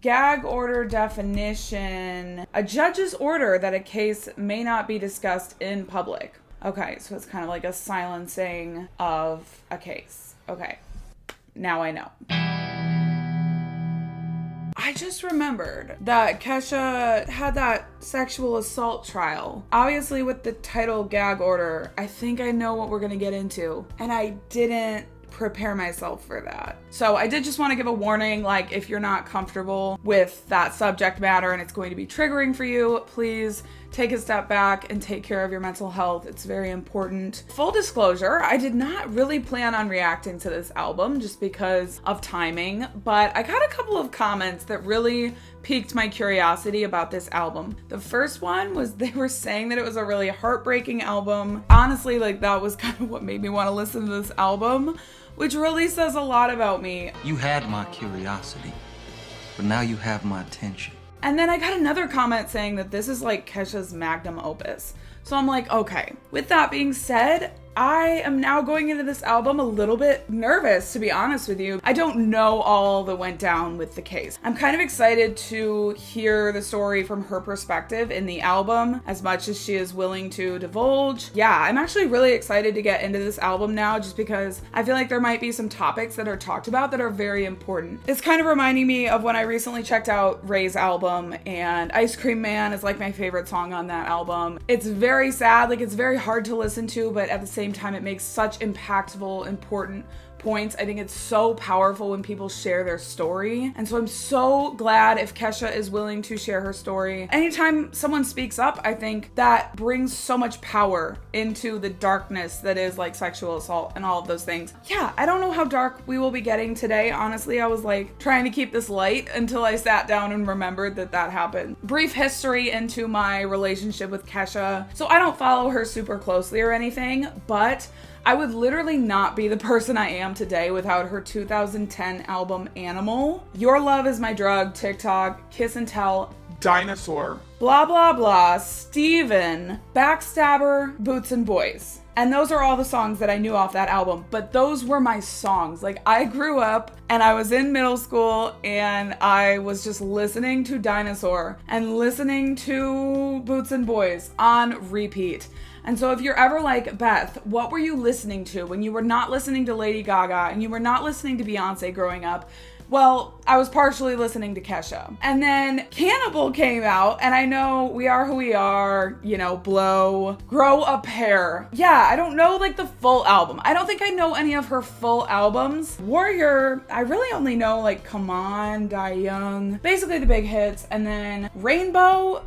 gag order definition. A judge's order that a case may not be discussed in public. Okay, so it's kind of like a silencing of a case. Okay, now I know. I just remembered that Kesha had that sexual assault trial. Obviously with the title gag order, I think I know what we're gonna get into. And I didn't prepare myself for that. So I did just want to give a warning, like if you're not comfortable with that subject matter and it's going to be triggering for you, please take a step back and take care of your mental health. It's very important. Full disclosure, I did not really plan on reacting to this album just because of timing, but I got a couple of comments that really piqued my curiosity about this album. The first one was they were saying that it was a really heartbreaking album. Honestly, like that was kind of what made me want to listen to this album, which really says a lot about me. You had my curiosity, but now you have my attention. And then I got another comment saying that this is like Kesha's magnum opus. So I'm like, okay. With that being said, I am now going into this album a little bit nervous, to be honest with you. I don't know all that went down with the case. I'm kind of excited to hear the story from her perspective in the album, as much as she is willing to divulge. Yeah, I'm actually really excited to get into this album now, just because I feel like there might be some topics that are talked about that are very important. It's kind of reminding me of when I recently checked out Ray's album, and Ice Cream Man is like my favorite song on that album. It's very sad, like it's very hard to listen to, but at the same time it makes such impactful, important points. I think it's so powerful when people share their story. And so I'm so glad if Kesha is willing to share her story. Anytime someone speaks up, I think that brings so much power into the darkness that is like sexual assault and all of those things. Yeah, I don't know how dark we will be getting today. Honestly, I was like trying to keep this light until I sat down and remembered that that happened. Brief history into my relationship with Kesha. So I don't follow her super closely or anything, but I would literally not be the person I am today without her 2010 album Animal, Your Love Is My Drug, TikTok, Kiss and Tell, Dinosaur, Blah Blah Blah, Steven, Backstabber, Boots and Boys. And those are all the songs that I knew off that album, but those were my songs. Like I grew up and I was in middle school and I was just listening to Dinosaur and listening to Boots and Boys on repeat. And so if you're ever like, Beth, what were you listening to when you were not listening to Lady Gaga and you were not listening to Beyonce growing up? Well, I was partially listening to Kesha. And then Cannibal came out, and I know We Are Who We Are, you know, Blow, Grow a Pair. Yeah, I don't know like the full album. I don't think I know any of her full albums. Warrior, I really only know like Come On, Die Young, basically the big hits. And then Rainbow,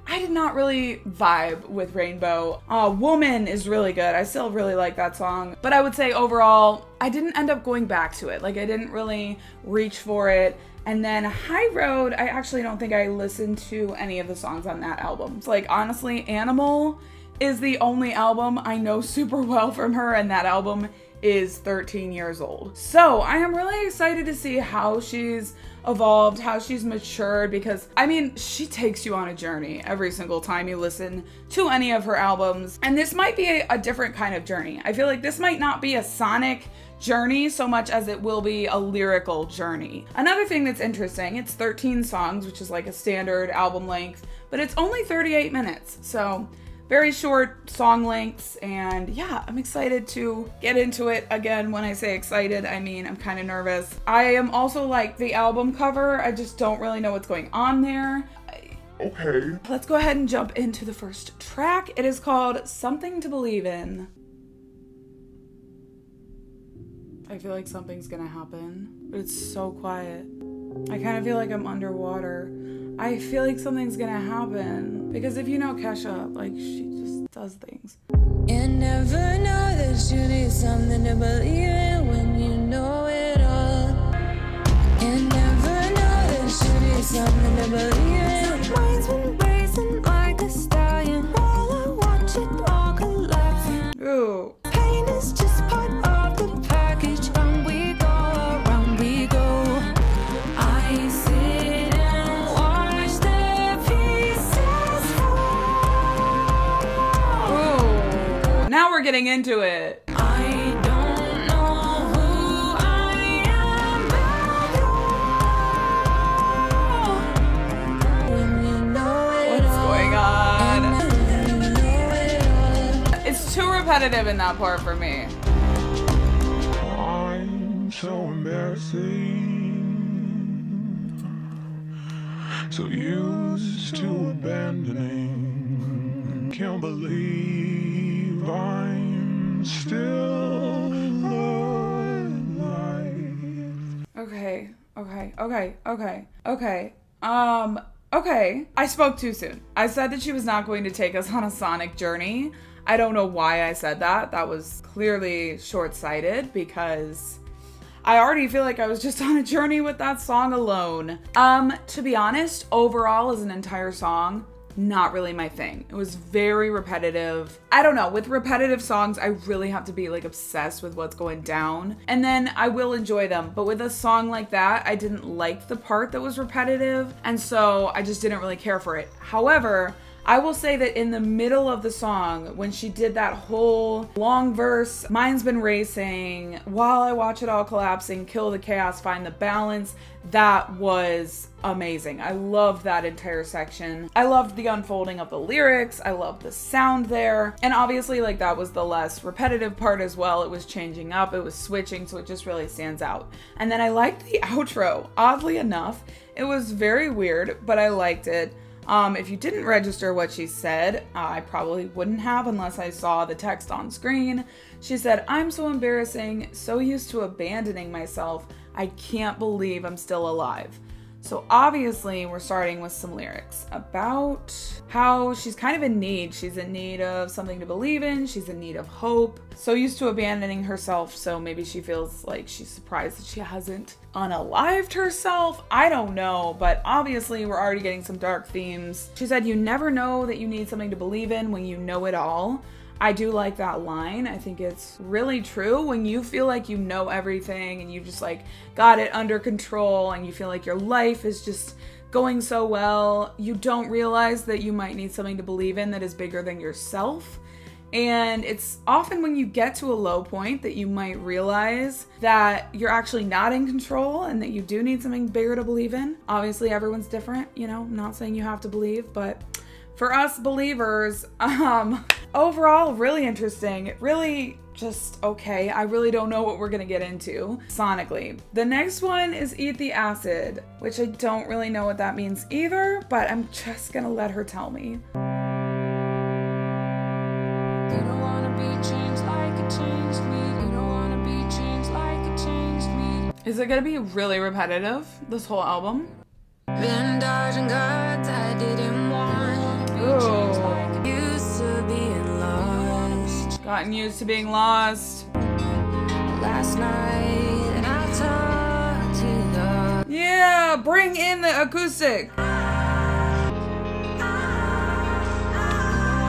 I did not really vibe with Rainbow. Woman is really good. I still really like that song. But I would say overall, I didn't end up going back to it. Like I didn't really reach for it. And then High Road, I actually don't think I listened to any of the songs on that album. So like honestly, Animal is the only album I know super well from her, and that album is 13 years old. So I am really excited to see how she's evolved, how she's matured, because I mean, she takes you on a journey every single time you listen to any of her albums. And this might be a different kind of journey. I feel like this might not be a sonic journey so much as it will be a lyrical journey. Another thing that's interesting, it's 13 songs, which is like a standard album length, but it's only 38 minutes. So very short song lengths, and yeah, I'm excited to get into it. Again, when I say excited, I mean I'm kind of nervous. I am also like the album cover, I just don't really know what's going on there. Okay. Let's go ahead and jump into the first track. It is called Something to Believe In. I feel like something's gonna happen, but it's so quiet. I kind of feel like I'm underwater. I feel like something's gonna happen, because if you know Kesha, like she just does things. You never know that you need something to believe in when you know it all. You never know that you need something to believe in. Mine's been racing like a stallion while I watch it all collapse. Ooh. Pain is just part of the package. Round we go, around we go. I sit and watch the pieces fall. Ooh. Now we're getting into it. I don't know who I am repetitive in that part for me. I'm so embarrassing. So used to abandoning. Can't believe I'm still alive. Okay. Okay. I spoke too soon. I said that she was not going to take us on a sonic journey. I don't know why I said that. That was clearly short-sighted because I already feel like I was just on a journey with that song alone. To be honest, overall as an entire song, not really my thing. It was very repetitive. I don't know, with repetitive songs, I really have to be like obsessed with what's going down. And then I will enjoy them. But with a song like that, I didn't like the part that was repetitive. And so I just didn't really care for it. However, I will say that in the middle of the song, when she did that whole long verse, mine's been racing, while I watch it all collapsing, kill the chaos, find the balance, that was amazing. I loved that entire section. I loved the unfolding of the lyrics. I loved the sound there. And obviously, like, that was the less repetitive part as well. It was changing up, it was switching, so it just really stands out. And then I liked the outro. Oddly enough, it was very weird, but I liked it. If you didn't register what she said, I probably wouldn't have unless I saw the text on screen. She said, "I'm so embarrassing, so used to abandoning myself. I can't believe I'm still alive." So obviously we're starting with some lyrics about how she's kind of in need. She's in need of something to believe in. She's in need of hope. So used to abandoning herself. So maybe she feels like she's surprised that she hasn't unalived herself. I don't know, but obviously we're already getting some dark themes. She said, "You never know that you need something to believe in when you know it all." I do like that line. I think it's really true. When you feel like you know everything and you just like got it under control and you feel like your life is just going so well, you don't realize that you might need something to believe in that is bigger than yourself. And it's often when you get to a low point that you might realize that you're actually not in control and that you do need something bigger to believe in. Obviously, everyone's different, you know, I'm not saying you have to believe, but for us believers, overall, really interesting. Really just okay. I really don't know what we're gonna get into sonically. The next one is Eat the Acid, which I don't really know what that means either, but I'm just gonna let her tell me. Is it gonna be really repetitive, this whole album? Been dodging gods I didn't want. Ooh. Used to being lost. Gotten used to being lost. Last night and I talked to the Yeah, bring in the acoustic.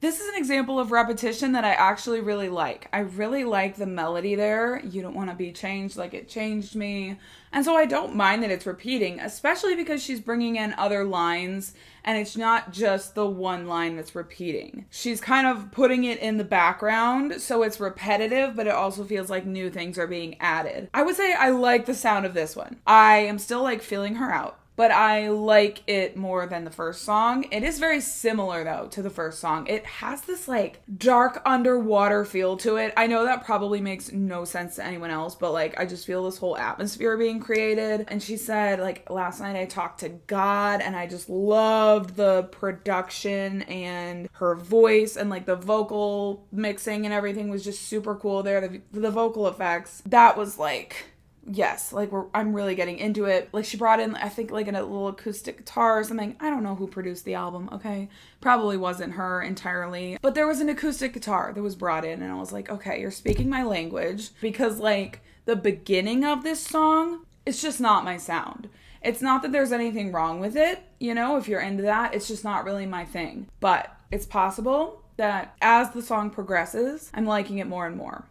This is an example of repetition that I actually really like. I really like the melody there. You don't want to be changed like it changed me. And so I don't mind that it's repeating, especially because she's bringing in other lines and it's not just the one line that's repeating. She's kind of putting it in the background, so it's repetitive, but it also feels like new things are being added. I would say I like the sound of this one. I am still like feeling her out, but I like it more than the first song. It is very similar though to the first song. It has this like dark underwater feel to it. I know that probably makes no sense to anyone else, but like I just feel this whole atmosphere being created. And she said like, last night I talked to God, and I just loved the production and her voice, and like the vocal mixing and everything was just super cool there. The vocal effects, that was like, yes, like I'm really getting into it. Like she brought in, I think like a little acoustic guitar or something. I don't know who produced the album, okay? Probably wasn't her entirely. But there was an acoustic guitar that was brought in and I was like, okay, you're speaking my language, because like the beginning of this song, it's just not my sound. It's not that there's anything wrong with it, you know, if you're into that, it's just not really my thing. But it's possible that as the song progresses, I'm liking it more and more.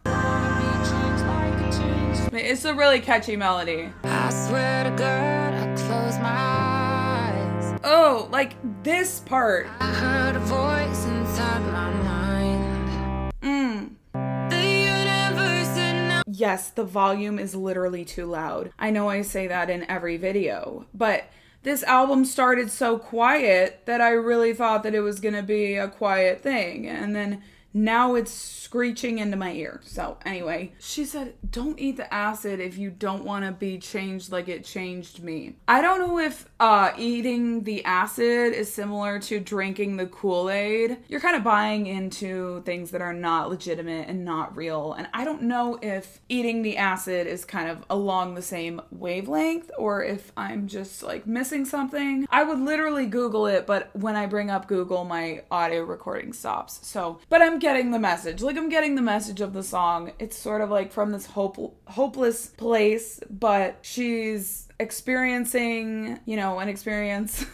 It's a really catchy melody. I swear to God, I close my eyes. Oh, like this part. I heard a voice inside my mind. The universe and now. Yes, the volume is literally too loud. I know I say that in every video, but this album started so quiet that I really thought that it was gonna be a quiet thing. And then now it's screeching into my ear. So anyway, she said, don't eat the acid if you don't want to be changed like it changed me. I don't know if eating the acid is similar to drinking the Kool-Aid. You're kind of buying into things that are not legitimate and not real. And I don't know if eating the acid is kind of along the same wavelength or if I'm just like missing something. I would literally Google it, but when I bring up Google, my audio recording stops. So, but I'm getting the message. Like, I'm getting the message of the song. It's sort of like from this hopeless place, but she's experiencing, you know, an experience.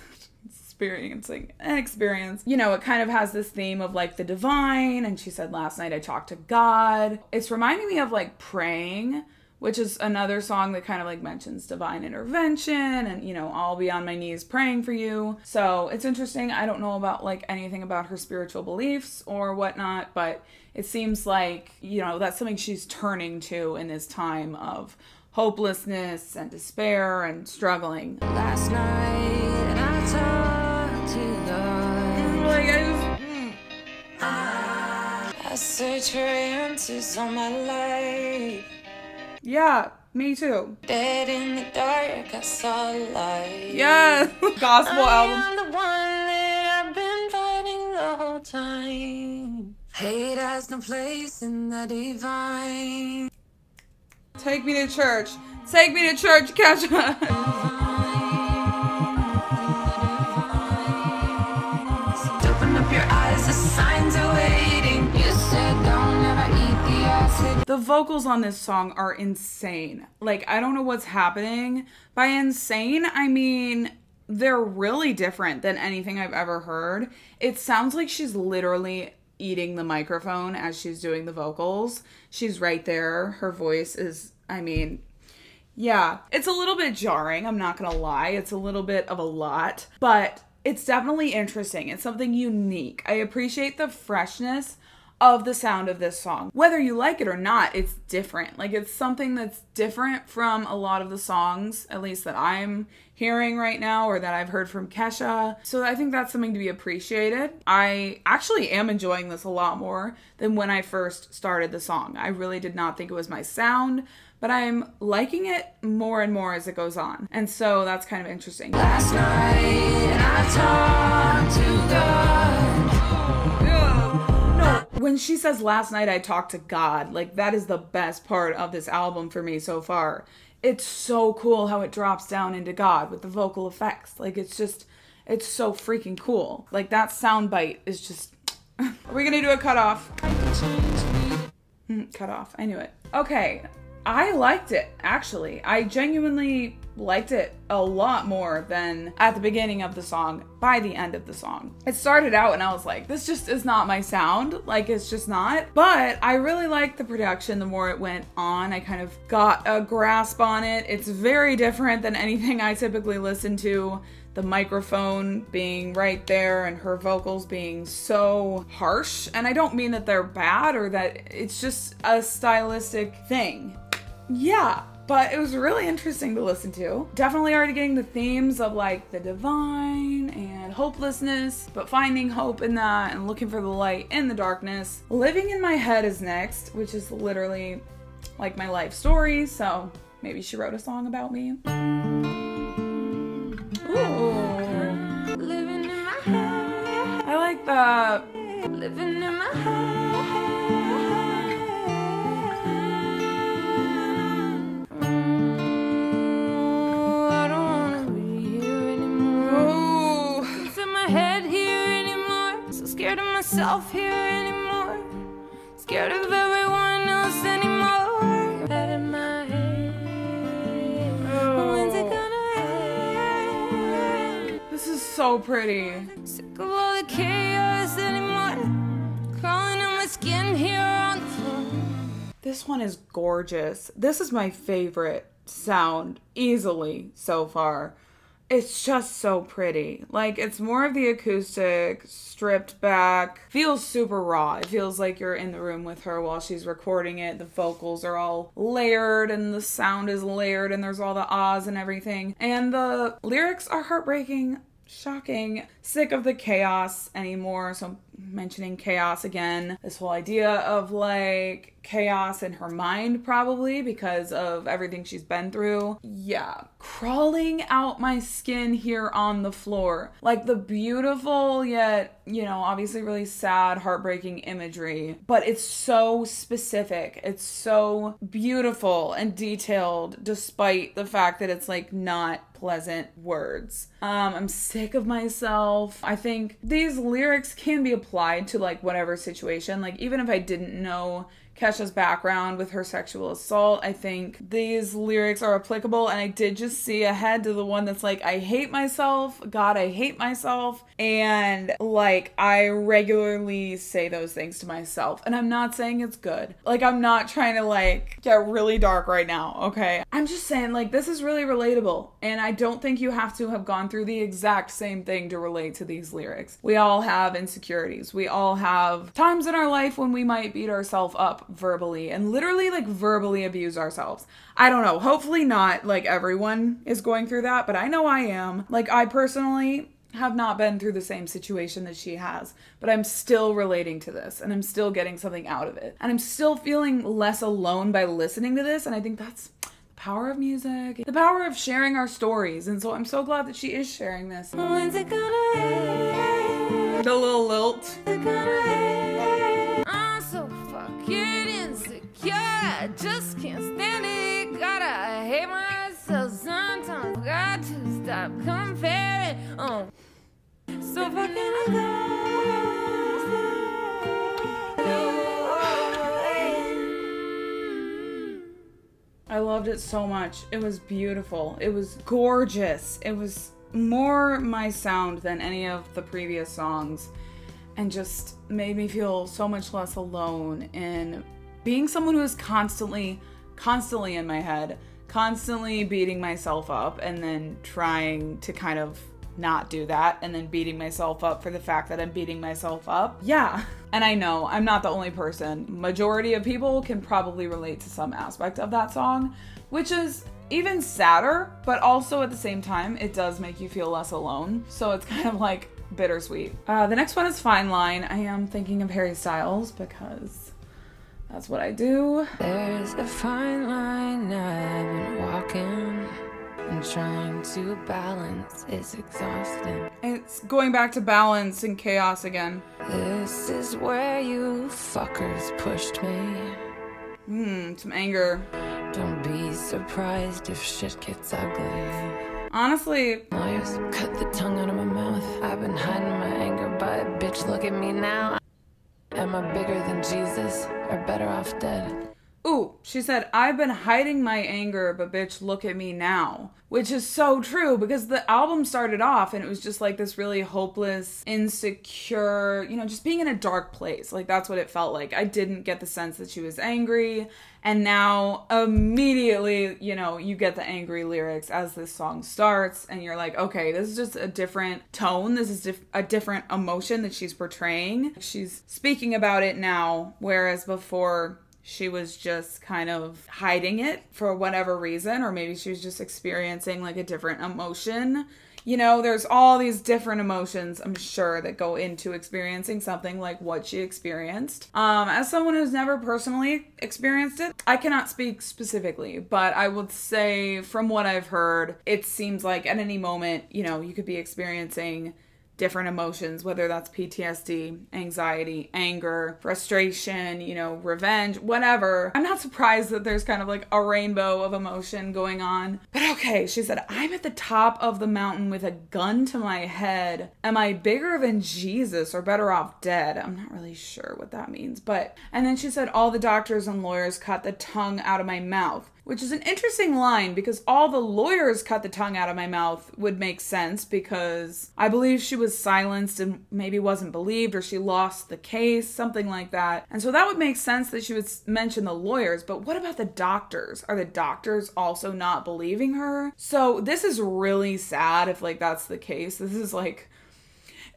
Experiencing an experience. You know, it kind of has this theme of like the divine, and she said, last night I talked to God. It's reminding me of like praying, which is another song that kind of like mentions divine intervention and, you know, I'll be on my knees praying for you. So it's interesting. I don't know about like anything about her spiritual beliefs or whatnot, but it seems like, you know, that's something she's turning to in this time of hopelessness and despair and struggling. Last night I talked to God. I searched for answers all my life. Yeah, me too. Dead in the dark, I saw light. Yeah, gospel album. I'm the one that I've been fighting the whole time. Hate has no place in the divine. Take me to church. Take me to church, Kesha. Open up your eyes, the signs are waiting. You said don't ever eat the acid. The vocals on this song are insane. Like, I don't know what's happening. By insane, I mean they're really different than anything I've ever heard. It sounds like she's literally eating the microphone as she's doing the vocals. She's right there. Her voice is, I mean, yeah. It's a little bit jarring, I'm not gonna lie. It's a little bit of a lot, but it's definitely interesting. It's something unique. I appreciate the freshness of the sound of this song. Whether you like it or not, it's different. Like, it's something that's different from a lot of the songs, at least that I'm hearing right now or that I've heard from Kesha. So I think that's something to be appreciated. I actually am enjoying this a lot more than when I first started the song. I really did not think it was my sound, but I'm liking it more and more as it goes on. And so that's kind of interesting. Last night I talked to God. When she says last night I talked to God, like, that is the best part of this album for me so far. It's so cool how it drops down into God with the vocal effects. Like, it's just, it's so freaking cool. Like, that sound bite is just... Are we gonna do a cutoff? Cutoff, I knew it. Okay, I liked it, actually. I genuinely liked it a lot more than at the beginning of the song by the end of the song. It started out and I was like, this just is not my sound. Like, it's just not. But I really liked the production the more it went on. I kind of got a grasp on it. It's very different than anything I typically listen to. The microphone being right there and her vocals being so harsh. And I don't mean that they're bad or that it's just a stylistic thing. Yeah, but it was really interesting to listen to. Definitely already getting the themes of like the divine and hopelessness, but finding hope in that and looking for the light in the darkness. Living in My Head is next, which is literally like my life story, so maybe she wrote a song about me. Ooh. Living in my head. I like that. Living in my head. I don't wanna be here anymore. It's in my head here anymore. So scared of myself here anymore. Scared of everyone else anymore. Head in my head. When's it gonna end? This is so pretty. Sick of all the chaos anymore. Crawling in my skin here on the floor. This one is gorgeous. This is my favorite sound easily so far. It's just so pretty. Like, it's more of the acoustic, stripped back. Feels super raw. It feels like you're in the room with her while she's recording it. The vocals are all layered and the sound is layered and there's all the ahs and everything. And the lyrics are heartbreaking, shocking. Sick of the chaos anymore. So mentioning chaos again. This whole idea of like chaos in her mind, probably because of everything she's been through. Yeah. Crawling out my skin here on the floor. Like the beautiful yet, you know, obviously really sad, heartbreaking imagery. But it's so specific. It's so beautiful and detailed despite the fact that it's like not pleasant words. I'm sick of myself. I think these lyrics can be applied to like whatever situation. Like even if I didn't know Kesha's background with her sexual assault, I think these lyrics are applicable, and I did just see ahead to the one that's like, I hate myself, God, I hate myself, and like I regularly say those things to myself, and I'm not saying it's good. Like I'm not trying to like get really dark right now, okay? I'm just saying like this is really relatable, and I don't think you have to have gone through the exact same thing to relate to these lyrics. We all have insecurities. We all have times in our life when we might beat ourselves up verbally and literally like verbally abuse ourselves. I don't know. Hopefully not like everyone is going through that, but I know I am. Like I personally have not been through the same situation that she has, but I'm still relating to this and I'm still getting something out of it. And I'm still feeling less alone by listening to this. And I think that's the power of music, the power of sharing our stories. And so I'm so glad that she is sharing this. When's it gonna end? The little lilt. I'm so fucking insecure, I just can't stand it. Gotta hate myself sometimes, got to stop comparing. So fucking I loved it so much. It was beautiful. It was gorgeous. It was more my sound than any of the previous songs, and just made me feel so much less alone in being someone who is constantly in my head, constantly beating myself up, and then trying to kind of not do that, and then beating myself up for the fact that I'm beating myself up. Yeah. And I know I'm not the only person. Majority of people can probably relate to some aspect of that song, which is even sadder, but also at the same time, it does make you feel less alone. So it's kind of like bittersweet. The next one is Fine Line. I am thinking of Harry Styles because that's what I do. There's a fine line I've been walking, and trying to balance is exhausting. It's going back to balance and chaos again. This is where you fuckers pushed me. Some anger. Don't be surprised if shit gets ugly. Honestly, Lawyers cut the tongue out of my mouth. I've been hiding my anger, but bitch, look at me now. Am I bigger than Jesus, or better off dead? ooh, she said, I've been hiding my anger, but bitch, look at me now. Which is so true, because the album started off and it was just like this really hopeless, insecure, you know, just being in a dark place. Like, that's what it felt like. I didn't get the sense that she was angry. And now immediately, you know, you get the angry lyrics as this song starts and you're like, okay, this is just a different tone. This is a different emotion that she's portraying. She's speaking about it now, whereas before she was just kind of hiding it for whatever reason, or maybe she was just experiencing like a different emotion. You know, there's all these different emotions, I'm sure, that go into experiencing something like what she experienced. As someone who's never personally experienced it, I cannot speak specifically, but I would say from what I've heard, it seems like at any moment, you know, you could be experiencing different emotions, whether that's PTSD, anxiety, anger, frustration, you know, revenge, whatever. I'm not surprised that there's kind of like a rainbow of emotion going on. But okay, she said, I'm at the top of the mountain with a gun to my head. Am I bigger than Jesus or better off dead? I'm not really sure what that means, but... And then she said, all the doctors and lawyers cut the tongue out of my mouth. Which is an interesting line, because all the lawyers cut the tongue out of my mouth would make sense, because I believe she was silenced and maybe wasn't believed, or she lost the case, something like that. And so that would make sense that she would mention the lawyers, but what about the doctors? Are the doctors also not believing her? So this is really sad if like that's the case. This is like...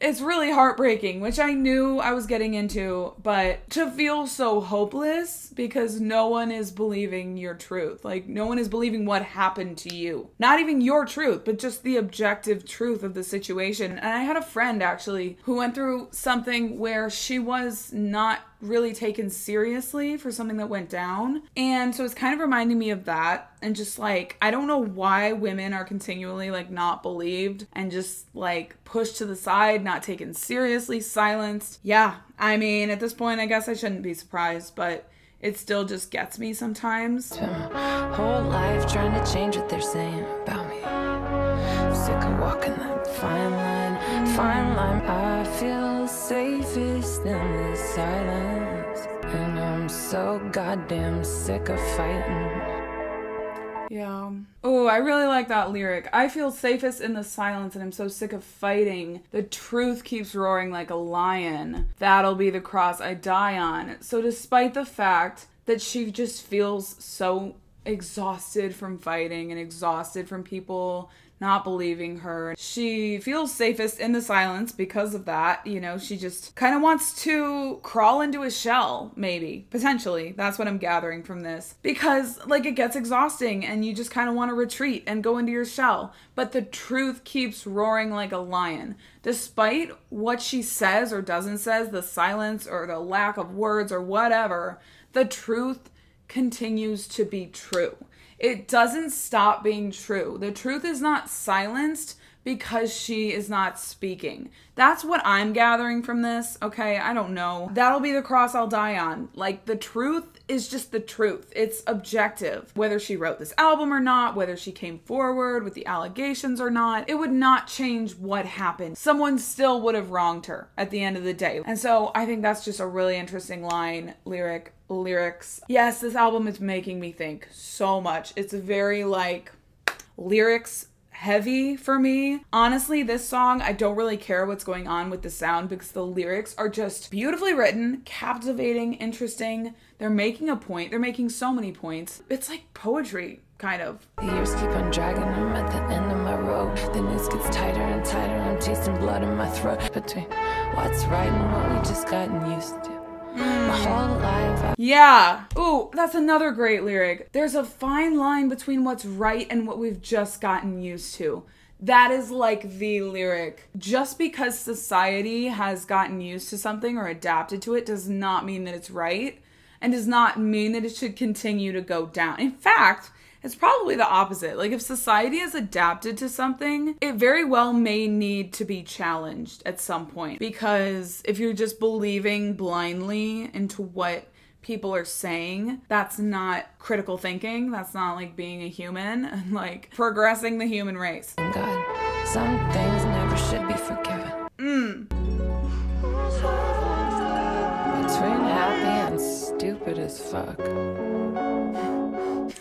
It's really heartbreaking, which I knew I was getting into, but to feel so hopeless because no one is believing your truth. Like, no one is believing what happened to you. Not even your truth, but just the objective truth of the situation. And I had a friend actually who went through something where she was not really taken seriously for something that went down. And so it's kind of reminding me of that. And just like, I don't know why women are continually like not believed and just like pushed to the side, not taken seriously, silenced. Yeah, I mean, at this point, I guess I shouldn't be surprised, but it still just gets me sometimes. Spent my whole life trying to change what they're saying about me. I'm sick of walking that fine line, fine line. I feel safest in the silence, and I'm so goddamn sick of fighting. Yeah. Oh, I really like that lyric. I feel safest in the silence and I'm so sick of fighting. The truth keeps roaring like a lion. That'll be the cross I die on. So despite the fact that she just feels so exhausted from fighting and exhausted from people not believing her, she feels safest in the silence because of that. You know, she just kind of wants to crawl into a shell, maybe, potentially. That's what I'm gathering from this. Because, like, it gets exhausting and you just kind of want to retreat and go into your shell. But the truth keeps roaring like a lion. Despite what she says or doesn't says, the silence or the lack of words or whatever, the truth continues to be true. It doesn't stop being true. The truth is not silenced because she is not speaking. That's what I'm gathering from this, okay? I don't know. That'll be the cross I'll die on. Like, the truth is just the truth. It's objective. Whether she wrote this album or not, whether she came forward with the allegations or not, it would not change what happened. Someone still would have wronged her at the end of the day. And so I think that's just a really interesting line, lyrics. Yes, this album is making me think so much. It's very, like, lyrics heavy for me. Honestly, this song, I don't really care what's going on with the sound because the lyrics are just beautifully written, captivating, interesting. They're making a point. They're making so many points. It's like poetry, kind of. The years keep on dragging, I'm at the end of my road. The noose gets tighter and tighter, I'm tasting blood in my throat. Between what's right and what we just gotten used to. My whole life. Yeah. Ooh, that's another great lyric. There's a fine line between what's right and what we've just gotten used to. That is like the lyric. Just because society has gotten used to something or adapted to it does not mean that it's right and does not mean that it should continue to go down. In fact, it's probably the opposite. Like, if society has adapted to something, it very well may need to be challenged at some point. Because if you're just believing blindly into what people are saying, that's not critical thinking. That's not, like, being a human and, like, progressing the human race. God, some things never should be forgiven. Between happy and stupid as fuck.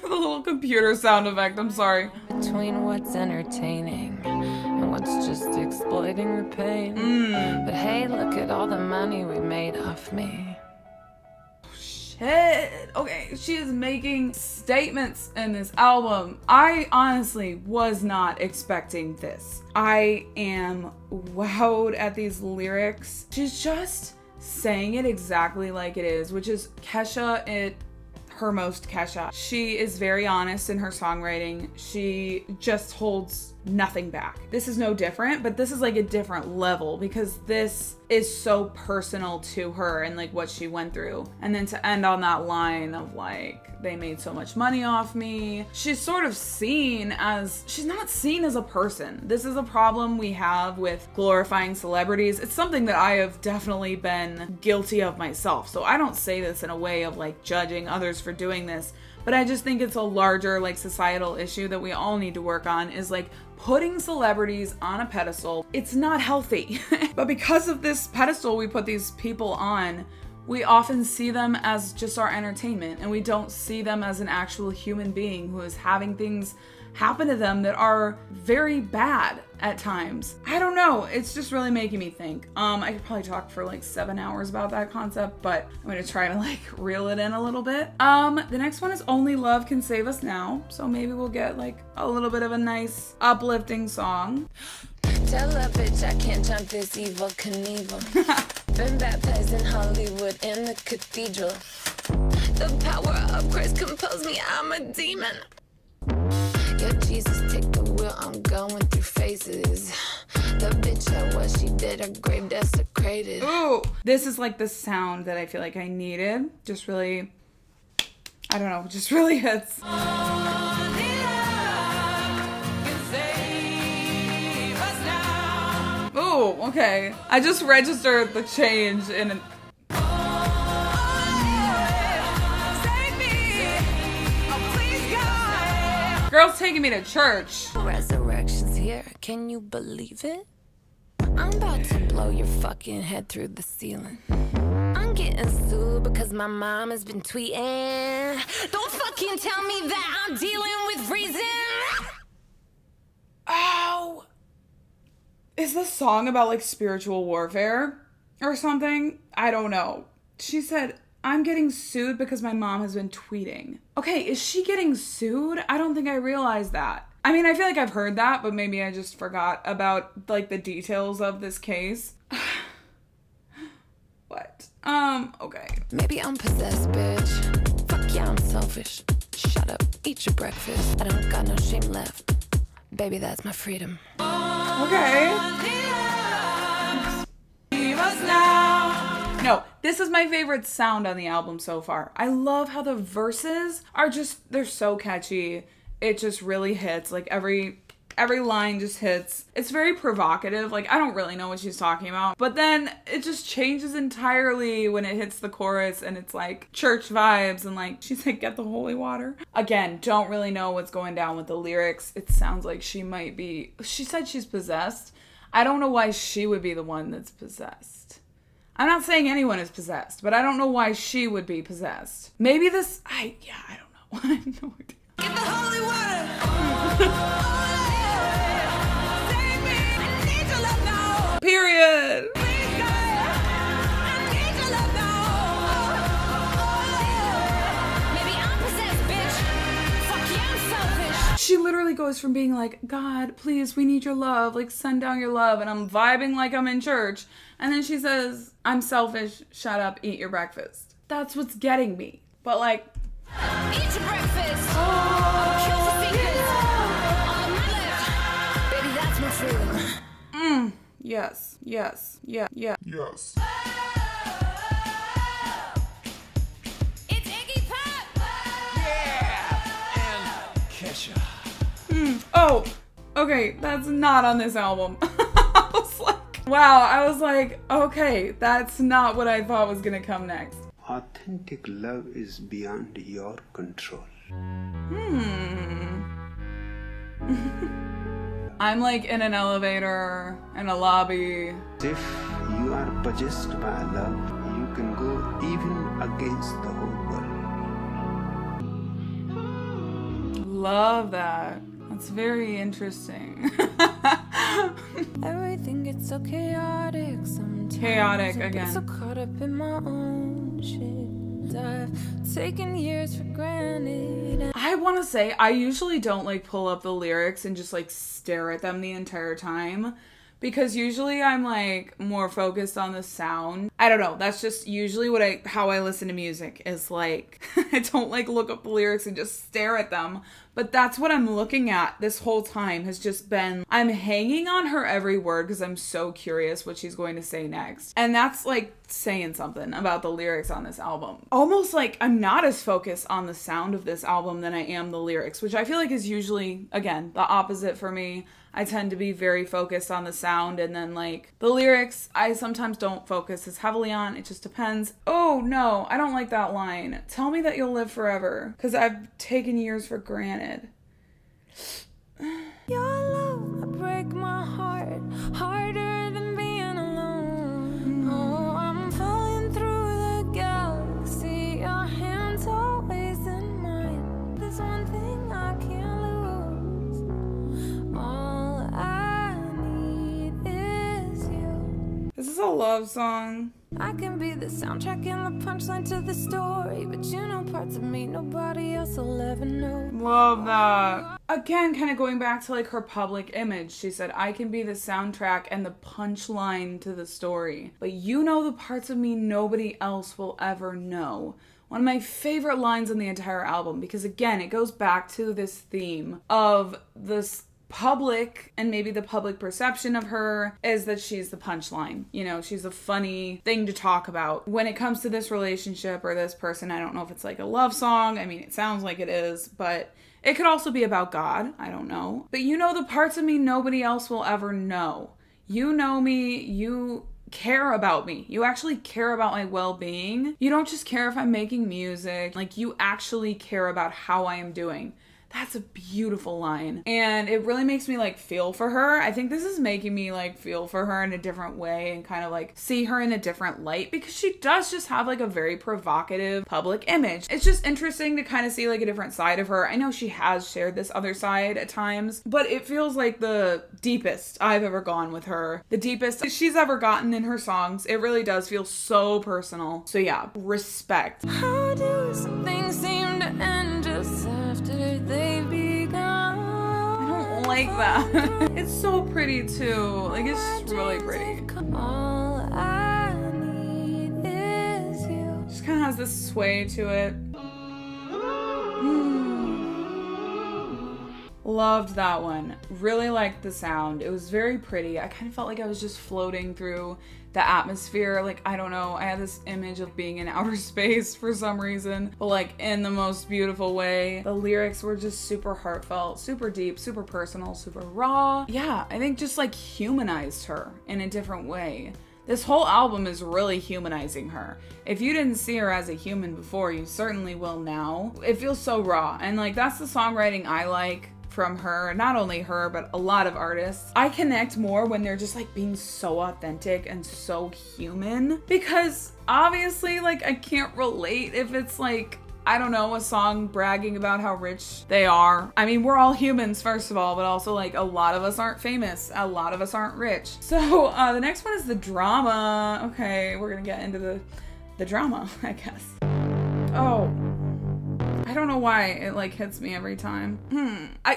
The little computer sound effect, I'm sorry. Between what's entertaining and what's just exploiting the pain. But hey, look at all the money we made off me. Shit. Okay, she is making statements in this album. I honestly was not expecting this. I am wowed at these lyrics. She's just saying it exactly like it is, which is Kesha at her most Kesha. She is very honest in her songwriting. She just holds nothing back. This is no different, but this is like a different level because this is so personal to her and like what she went through. And then to end on that line of like, they made so much money off me. She's sort of seen as, she's not seen as a person. This is a problem we have with glorifying celebrities. It's something that I have definitely been guilty of myself. So I don't say this in a way of like judging others for doing this, but I just think it's a larger like societal issue that we all need to work on, is like putting celebrities on a pedestal. It's not healthy. But because of this pedestal we put these people on, we often see them as just our entertainment, and we don't see them as an actual human being who is having things happen to them that are very bad at times. I don't know. It's just really making me think. I could probably talk for like 7 hours about that concept, but I'm gonna try to like reel it in a little bit. The next one is Only Love Can Save Us Now. So maybe we'll get like a little bit of a nice uplifting song. Tell a bitch I can't jump this evil Knievel. Been baptized in Hollywood in the cathedral. The power of Christ compels me, I'm a demon. Yo, Jesus, take the wheel, I'm going through phases. The bitch I was, she did her grave desecrated. Ooh, this is like the sound that I feel like I needed. Just really, I don't know, just really hits. Oh, okay. I just registered the change in an... Girl's taking me to church. Resurrection's here, can you believe it? I'm about to blow your fucking head through the ceiling. I'm getting sued because my mom has been tweeting. Don't fucking tell me that I'm dealing with reason. Oh. Is this song about like spiritual warfare or something? I don't know. She said, I'm getting sued because my mom has been tweeting. Okay, is she getting sued? I don't think I realized that. I mean, I feel like I've heard that, but maybe I just forgot about like the details of this case. What? Okay. Maybe I'm possessed, bitch. Fuck yeah, I'm selfish. Shut up, eat your breakfast. I don't got no shame left. Baby, that's my freedom. Okay. Leave us now. No, this is my favorite sound on the album so far. I love how the verses are just, they're so catchy. It just really hits. Like every line just hits. It's very provocative. Like I don't really know what she's talking about. But then it just changes entirely when it hits the chorus and it's like church vibes and like she's like, get the holy water. Again, don't really know what's going down with the lyrics. It sounds like she might be, she said she's possessed. I don't know why she would be the one that's possessed. I'm not saying anyone is possessed, but I don't know why she would be possessed. Maybe this, I don't know. I have no idea. Get the holy water. Save me. I need your love now. Period. Please, God. I need your love now. Maybe I'm possessed, bitch. Fuck yeah, I'm selfish. She literally goes from being like, God, please, we need your love. Like, send down your love. And I'm vibing like I'm in church. And then she says, I'm selfish. Shut up. Eat your breakfast. That's what's getting me. But like, eat your breakfast. Kill for secrets. On my left. Baby, that's my freedom. yes, yes, yeah. Yes. It's Iggy Pop. Yeah! And Kesha. Oh, okay, that's not on this album. I was like, okay, that's not what I thought was gonna come next. Authentic love is beyond your control. I'm like in an elevator, in a lobby. If you are possessed by love, you can go even against the whole world. Love that. That's very interesting. Everything gets so chaotic sometimes. Chaotic I get again. so caught up in my own shit. I've taken years for granted. I want to say, I usually don't like pull up the lyrics and just like stare at them the entire time. Because usually I'm like more focused on the sound. I don't know. That's just usually how I listen to music is like, I don't like look up the lyrics and just stare at them. But that's what I'm looking at this whole time has just been, I'm hanging on her every word because I'm so curious what she's going to say next. And that's like saying something about the lyrics on this album. Almost like I'm not as focused on the sound of this album than I am the lyrics, which I feel like is usually, again, the opposite for me. I tend to be very focused on the sound, and then like the lyrics I sometimes don't focus as heavily on. It just depends. Oh no, I don't like that line. Tell me that you'll live forever, because I've taken years for granted. Your love will break my heart, harder than being alone. Oh, I'm falling through the galaxy. Your hands always in mine. There's one thing I can't lose. All I need is you. Is this a love song? I can be the soundtrack and the punchline to the story, but you know parts of me nobody else will ever know. Love that. Again, kind of going back to like her public image. She said, I can be the soundtrack and the punchline to the story, but you know the parts of me nobody else will ever know. One of my favorite lines in the entire album, because again, it goes back to this theme of this public, and maybe the public perception of her is that she's the punchline. You know, she's a funny thing to talk about. When it comes to this relationship or this person, I don't know if it's like a love song. I mean, it sounds like it is, but it could also be about God. I don't know. But you know the parts of me nobody else will ever know. You know me, you care about me. You actually care about my well-being. You don't just care if I'm making music. Like, you actually care about how I am doing. That's a beautiful line. And it really makes me like feel for her. I think this is making me like feel for her in a different way and kind of like see her in a different light, because she does just have like a very provocative public image. It's just interesting to kind of see like a different side of her. I know she has shared this other side at times, but it feels like the deepest I've ever gone with her. The deepest she's ever gotten in her songs. It really does feel so personal. So yeah, respect. How do some things seem to end just after they've begun? I don't like that. It's so pretty too. Like, it's really pretty. All I need is you. Just kind of has this sway to it. Loved that one. Really liked the sound. It was very pretty. I kind of felt like I was just floating through the atmosphere. Like, I don't know, I had this image of being in outer space for some reason, but like in the most beautiful way. The lyrics were just super heartfelt, super deep, super personal, super raw. Yeah, I think just like humanized her in a different way. This whole album is really humanizing her. If you didn't see her as a human before, you certainly will now. It feels so raw, and like that's the songwriting I like from her. Not only her, but a lot of artists. I connect more when they're just like being so authentic and so human, because obviously like I can't relate if it's like, I don't know, a song bragging about how rich they are. I mean, we're all humans, first of all, but also like a lot of us aren't famous. A lot of us aren't rich. So the next one is the drama. Okay, we're gonna get into the drama, I guess. Oh, I don't know why it like hits me every time.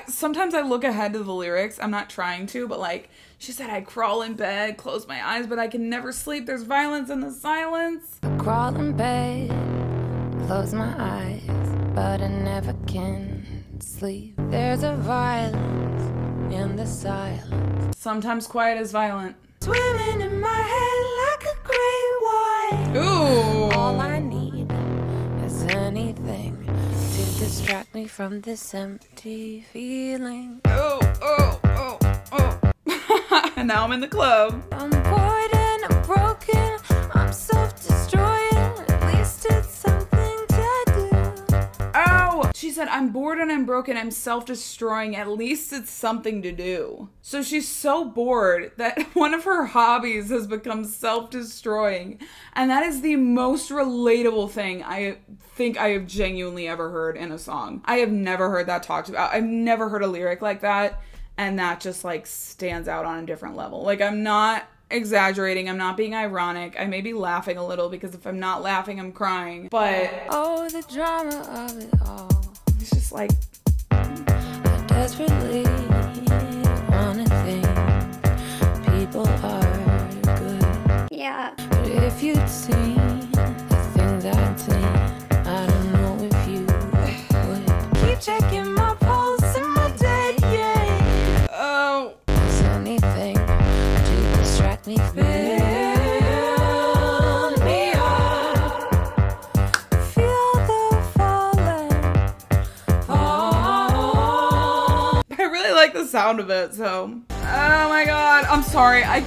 Sometimes I look ahead to the lyrics. I'm not trying to, but like she said, I crawl in bed, close my eyes, but I can never sleep. There's violence in the silence. I crawl in bed, close my eyes, but I never can sleep. There's a violence in the silence. Sometimes quiet is violent. Swimming in my head like a great white. Ooh. All I need is anything to distract me from this empty feeling. Oh. And now I'm in the club. I'm bored and I'm broken. I'm self-destroying. At least it's something to do. Ow! She said, I'm bored and I'm broken. I'm self-destroying. At least it's something to do. So she's so bored that one of her hobbies has become self-destroying. And that is the most relatable thing I think I have genuinely ever heard in a song. I have never heard that talked about. I've never heard a lyric like that. And that just like stands out on a different level. Like, I'm not exaggerating. I'm not being ironic. I may be laughing a little, because if I'm not laughing, I'm crying. But oh, the drama of it all. It's just like, I desperately wanna think people are good. Yeah. But if you'd seen the things I'd seen, I don't know if you would. Keep checking my pulse and my dead, yeah. oh. Is anything to distract me from the sound of it, so oh my god, I'm sorry, I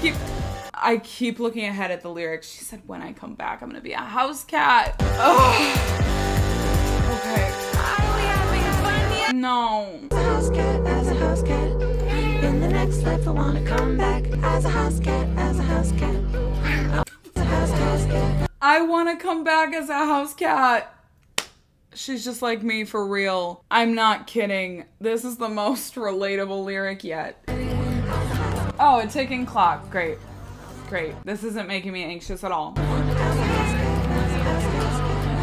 keep looking ahead at the lyrics. She said, when I come back, I'm gonna be a house cat. Oh, okay. Are we having fun yet? No. As a house cat. In the next life I wanna come back as a house cat, as a house cat. As a house cat. I wanna come back as a house cat. She's just like me for real. I'm not kidding. This is the most relatable lyric yet. Oh, a ticking clock. Great. Great. This isn't making me anxious at all.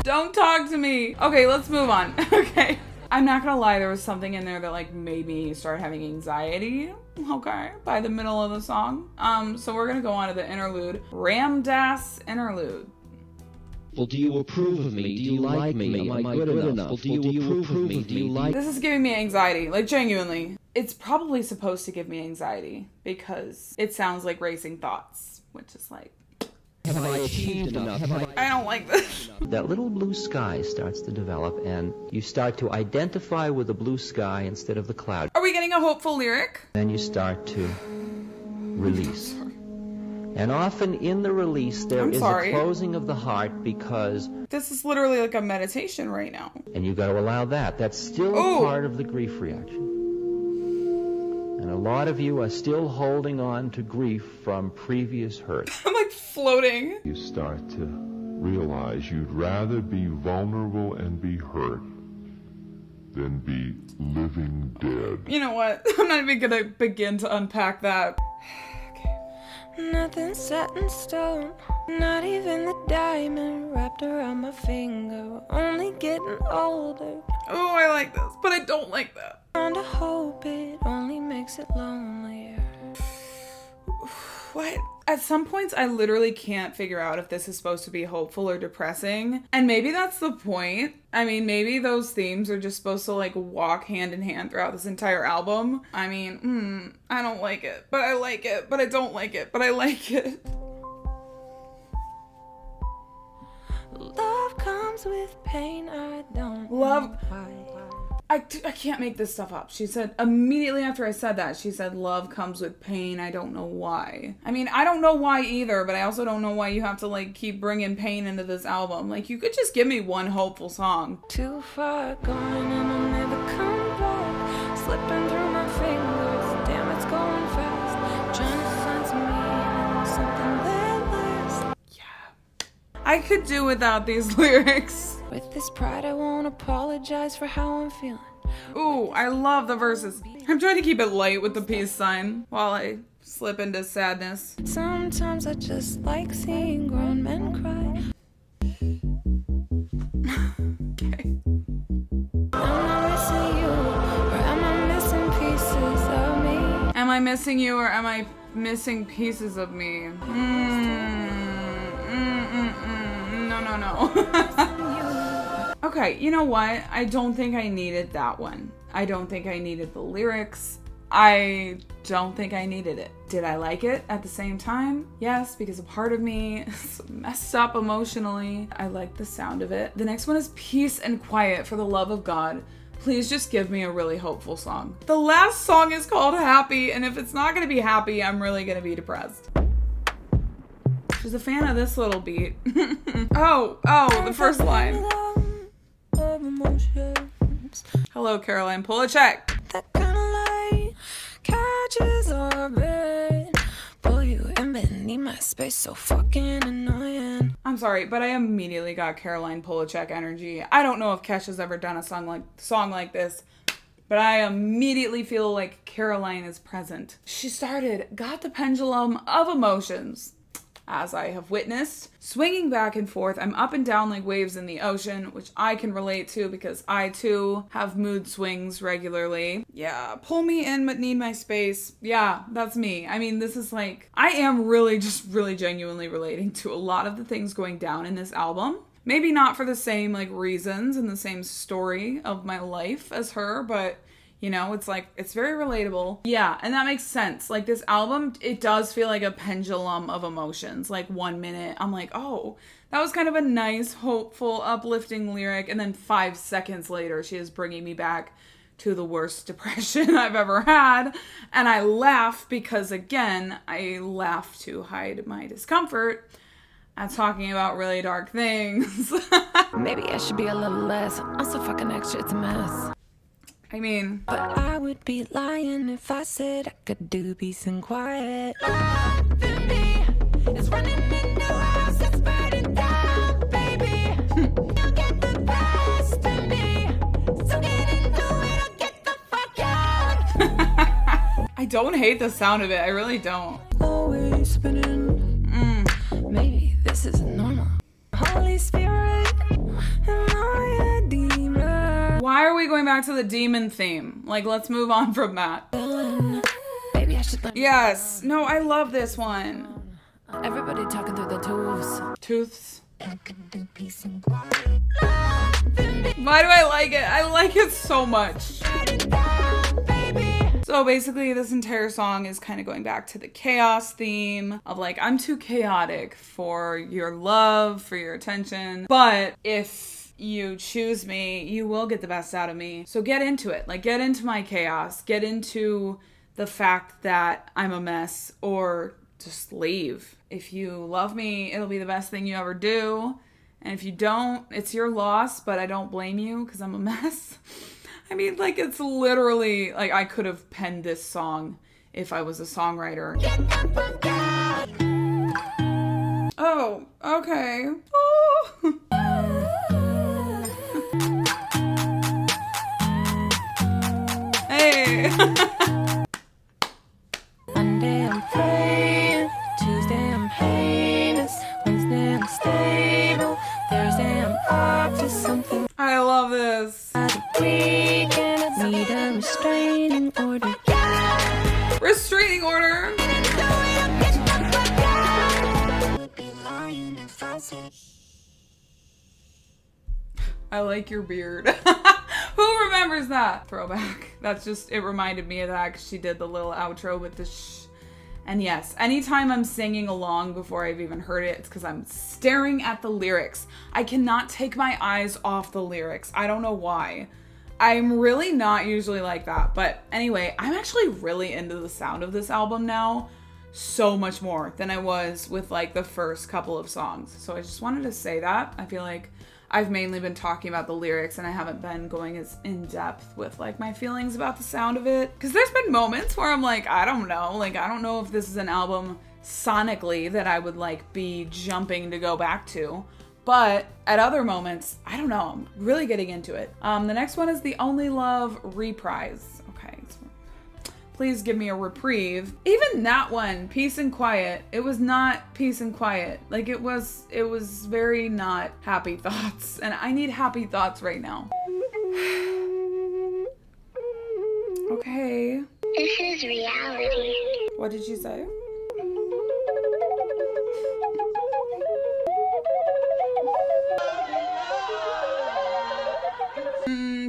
Don't talk to me. Okay, let's move on. Okay. I'm not gonna lie, there was something in there that like made me start having anxiety. Okay, by the middle of the song. So we're gonna go on to the interlude. Dass Interlude. Well, do you approve of me? Do you like me? Am I good enough? Well, do you approve of me? Do you like? This is giving me anxiety, like genuinely. It's probably supposed to give me anxiety because it sounds like racing thoughts, which is like, Have I achieved enough? I don't like this. That little blue sky starts to develop, and you start to identify with the blue sky instead of the cloud. Are we getting a hopeful lyric? Then you start to release. And often in the release, there is a closing of the heart because... This is literally like a meditation right now. And you've got to allow that. That's still a part of the grief reaction. And a lot of you are still holding on to grief from previous hurt. I'm like floating. You start to realize you'd rather be vulnerable and be hurt than be living dead. You know what? I'm not even gonna begin to unpack that. Nothing set in stone, not even the diamond wrapped around my finger. Only getting older. Oh, I like this, but I don't like that. Trying to hope it only makes it lonelier. What? At some points, I literally can't figure out if this is supposed to be hopeful or depressing. And maybe that's the point. I mean, maybe those themes are just supposed to like walk hand in hand throughout this entire album. I mean, I don't like it, but I like it, but I don't like it, but I like it. Love comes with pain, I don't Love. know why. I can't make this stuff up. She said, immediately after I said that, she said, love comes with pain. I don't know why. I mean, I don't know why either, but I also don't know why you have to, like, keep bringing pain into this album. Like, you could just give me one hopeful song. Too far gone and I'll never come back. Slipping through my fingers. Damn, it's going fast. Trying to find some meaning, something that lasts. Yeah. I could do without these lyrics. With this pride, I won't apologize for how I'm feeling. Ooh, I love the verses. I'm trying to keep it light with the peace sign while I slip into sadness. Sometimes I just like seeing grown men cry. Okay. Am I missing you, or am I missing pieces of me? Am I missing you or am I missing pieces of me? No. Okay, you know what? I don't think I needed that one. I don't think I needed the lyrics. I don't think I needed it. Did I like it at the same time? Yes, because a part of me is messed up emotionally. I like the sound of it. The next one is Peace and Quiet, for the love of God. Please just give me a really hopeful song. The last song is called Happy, and if it's not gonna be happy, I'm really gonna be depressed. She's a fan of this little beat. Oh, the first line. Hello, Caroline, pull a check. That kind of light catches orbit. Pull you in beneath my space, so fucking annoying. I'm sorry, but I immediately got Caroline Polachek energy. I don't know if Kesha's ever done a song like this, but I immediately feel like Caroline is present. She started, got the pendulum of emotions, as I have witnessed, swinging back and forth. I'm up and down like waves in the ocean, which I can relate to because I too have mood swings regularly. Yeah, pull me in but need my space. Yeah, that's me. I mean, this is like, I am really genuinely relating to a lot of the things going down in this album. Maybe not for the same like reasons and the same story of my life as her, but you know, it's like, it's very relatable. Yeah, and that makes sense. Like this album, it does feel like a pendulum of emotions. Like 1 minute, I'm like, oh, that was kind of a nice, hopeful, uplifting lyric. And then 5 seconds later, she is bringing me back to the worst depression I've ever had. And I laugh because, again, I laugh to hide my discomfort at talking about really dark things. Maybe I should be a little less. I'm so fucking extra, it's a mess. I mean, but I would be lying if I said I could do peace and quiet. Love in me is running in your house, it's burning down, baby. You'll get the best of me, so get into it or get the fuck out. I don't hate the sound of it, I really don't. Always spinning, back to the demon theme. Like, let's move on from that. Baby, I should let Yes. No, I love this one. everybody talking through the tubes. Tooths. Why do I like it? I like it so much. So basically this entire song is kind of going back to the chaos theme of like, I'm too chaotic for your love, for your attention, but if you choose me, you will get the best out of me. So get into it. Like, get into my chaos. Get into the fact that I'm a mess, or just leave. If you love me, it'll be the best thing you ever do. And if you don't, it's your loss, but I don't blame you because I'm a mess. I mean, like, it's literally, like, I could have penned this song if I was a songwriter. Oh, okay. Oh. Hey. Monday I'm praying, Tuesday I'm heinous, Wednesday I'm stable, Thursday I'm up to something. I love this. Weekend I need a restraining order. Restraining order. I like your beard. Who remembers that? Throwback. That's just, it reminded me of that because she did the little outro with the shh. And yes, anytime I'm singing along before I've even heard it, it's because I'm staring at the lyrics. I cannot take my eyes off the lyrics. I don't know why. I'm really not usually like that. But anyway, I'm actually really into the sound of this album now. So much more than I was with like the first couple of songs. So I just wanted to say that. I feel like I've mainly been talking about the lyrics and I haven't been going as in depth with like my feelings about the sound of it. Because there's been moments where I'm like, I don't know. Like, I don't know if this is an album sonically that I would like be jumping to go back to. But at other moments, I don't know. I'm really getting into it. The next one is The Only Love Reprise. Okay. Please give me a reprieve. Even that one, Peace and Quiet, it was not peace and quiet. Like, it was very not happy thoughts. And I need happy thoughts right now. Okay. This is reality. What did she say?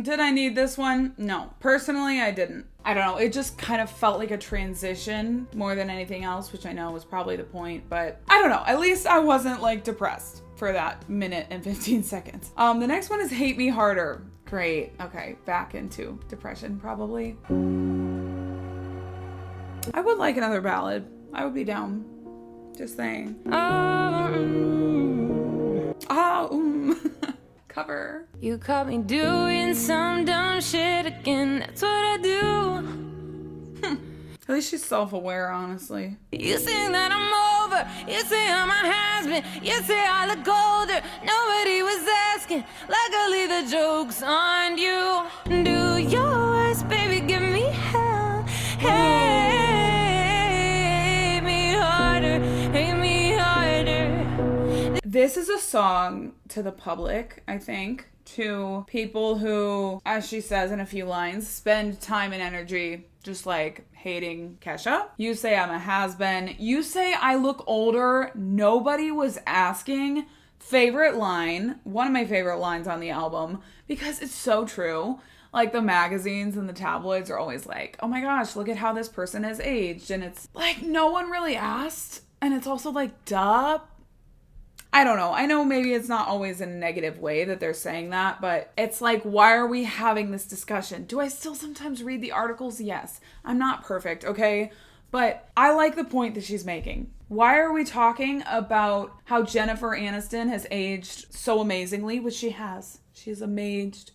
Did I need this one? No. Personally, I didn't. I don't know. It just kind of felt like a transition more than anything else, which I know was probably the point, but I don't know. At least I wasn't like depressed for that minute and 15 seconds. The next one is Hate Me Harder. Great. Okay. Back into depression, probably. I would like another ballad. I would be down. Just saying. Cover. You caught me doing some dumb shit again. That's what I do. At least she's self-aware, honestly. You say that I'm over. You say I'm a has-been. You say I look older. Nobody was asking. Luckily the joke's on you. Do yours, baby, give me hell. Hate me harder. Hate me harder. This is a song to the public, I think, to people who, as she says in a few lines, spend time and energy just like hating Kesha. You say I'm a has-been. You say I look older. Nobody was asking. Favorite line, one of my favorite lines on the album, because it's so true. Like, the magazines and the tabloids are always like, oh my gosh, look at how this person has aged. And it's like, no one really asked. And it's also like, duh. I don't know. I know maybe it's not always in a negative way that they're saying that, but it's like, why are we having this discussion? Do I still sometimes read the articles? Yes. I'm not perfect, okay? But I like the point that she's making. Why are we talking about how Jennifer Aniston has aged so amazingly? Which she has. She has aged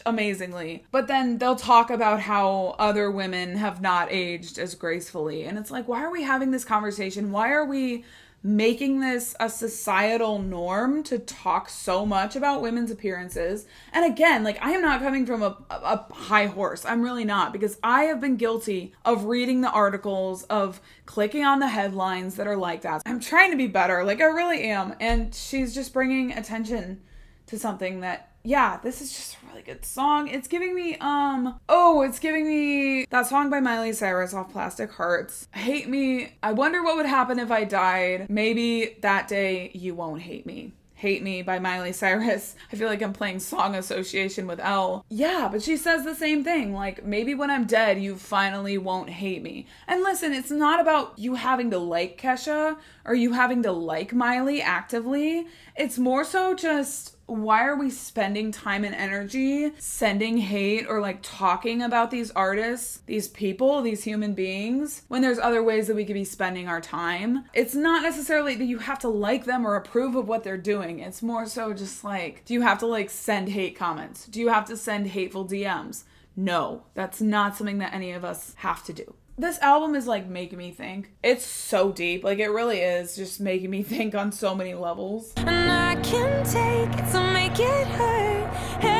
amazingly. But then they'll talk about how other women have not aged as gracefully. And it's like, why are we having this conversation? Why are we making this a societal norm to talk so much about women's appearances? And again, like, I am not coming from a high horse. I'm really not, because I have been guilty of reading the articles, of clicking on the headlines that are like that. I'm trying to be better. Like, I really am. And she's just bringing attention to something that yeah, this is just a really good song. It's giving me, it's giving me that song by Miley Cyrus off Plastic Hearts. Hate Me. I wonder what would happen if I died. Maybe that day you won't hate me. Hate Me by Miley Cyrus. I feel like I'm playing song association with Elle. Yeah, but she says the same thing. Like, maybe when I'm dead, you finally won't hate me. And listen, it's not about you having to like Kesha or you having to like Miley actively. It's more so just, why are we spending time and energy sending hate or like talking about these artists, these people, these human beings, when there's other ways that we could be spending our time? It's not necessarily that you have to like them or approve of what they're doing. It's more so just like, do you have to like send hate comments? Do you have to send hateful DMs? No, that's not something that any of us have to do. This album is like making me think. It's so deep. Like, it really is just making me think on so many levels. And I can take it, so make it hurt. Hey,